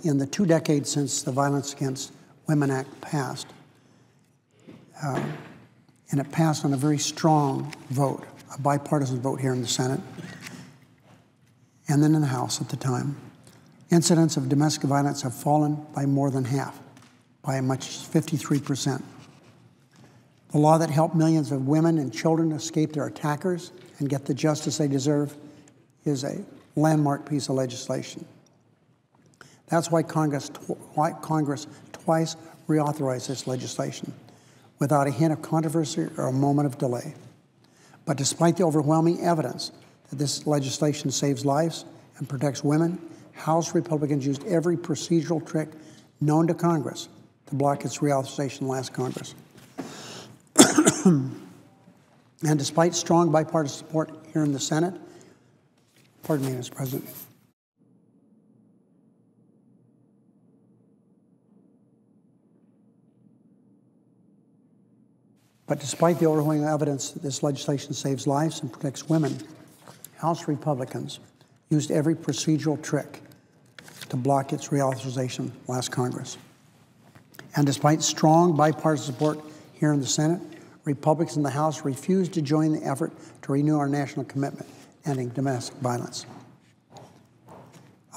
In the 2 decades since the Violence Against Women Act passed, and it passed on a very strong vote, a bipartisan vote here in the Senate, and then in the House at the time, incidents of domestic violence have fallen by more than half, by as much as 53%. The law that helped millions of women and children escape their attackers and get the justice they deserve is a landmark piece of legislation. That's why Congress twice reauthorized this legislation without a hint of controversy or a moment of delay. But despite the overwhelming evidence that this legislation saves lives and protects women, House Republicans used every procedural trick known to Congress to block its reauthorization last Congress. And despite strong bipartisan support here in the Senate, pardon me, Mr. President. But despite the overwhelming evidence that this legislation saves lives and protects women, House Republicans used every procedural trick to block its reauthorization last Congress. And despite strong bipartisan support here in the Senate, Republicans in the House refused to join the effort to renew our national commitment ending domestic violence.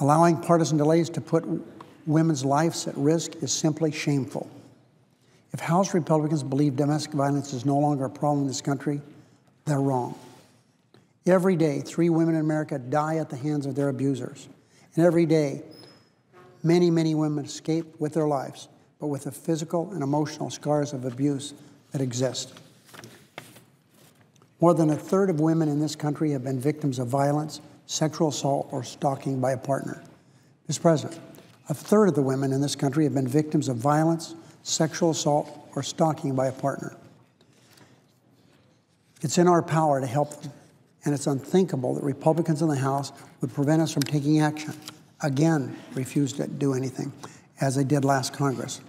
Allowing partisan delays to put women's lives at risk is simply shameful. If House Republicans believe domestic violence is no longer a problem in this country, they're wrong. Every day, 3 women in America die at the hands of their abusers. And every day, many, many women escape with their lives, but with the physical and emotional scars of abuse that exist. More than 1/3 of women in this country have been victims of violence, sexual assault, or stalking by a partner. Mr. President, 1/3 of the women in this country have been victims of violence, sexual assault, or stalking by a partner. It's in our power to help them, and it's unthinkable that Republicans in the House would prevent us from taking action. Again, refused to do anything, as they did last Congress.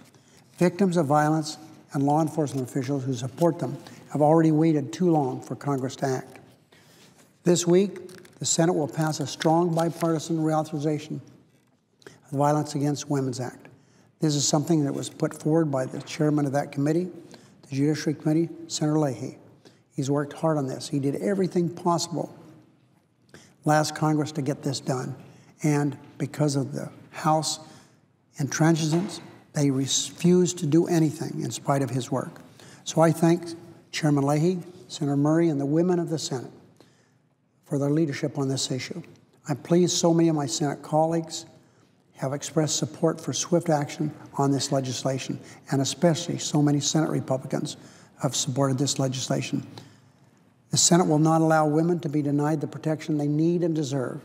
Victims of violence and law enforcement officials who support them have already waited too long for Congress to act. This week, the Senate will pass a strong bipartisan reauthorization of the Violence Against Women's Act. This is something that was put forward by the chairman of that committee, the Judiciary Committee, Senator Leahy. He's worked hard on this. He did everything possible last Congress to get this done. And because of the House intransigence, they refused to do anything in spite of his work. So I thank Chairman Leahy, Senator Murray, and the women of the Senate for their leadership on this issue. I'm pleased so many of my Senate colleagues have expressed support for swift action on this legislation, and especially so many Senate Republicans have supported this legislation. The Senate will not allow women to be denied the protection they need and deserve.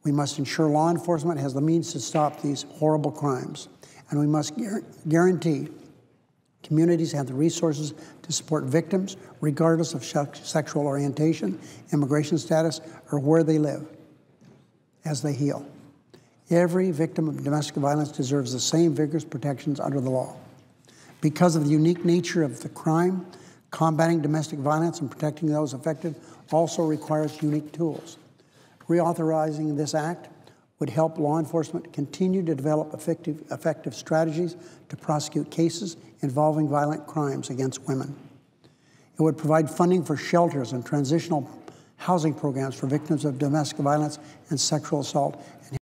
We must ensure law enforcement has the means to stop these horrible crimes, and we must guarantee communities have the resources to support victims regardless of sexual orientation, immigration status, or where they live as they heal. Every victim of domestic violence deserves the same vigorous protections under the law. Because of the unique nature of the crime, combating domestic violence and protecting those affected also requires unique tools. Reauthorizing this act would help law enforcement continue to develop effective strategies to prosecute cases involving violent crimes against women. It would provide funding for shelters and transitional housing programs for victims of domestic violence and sexual assault, and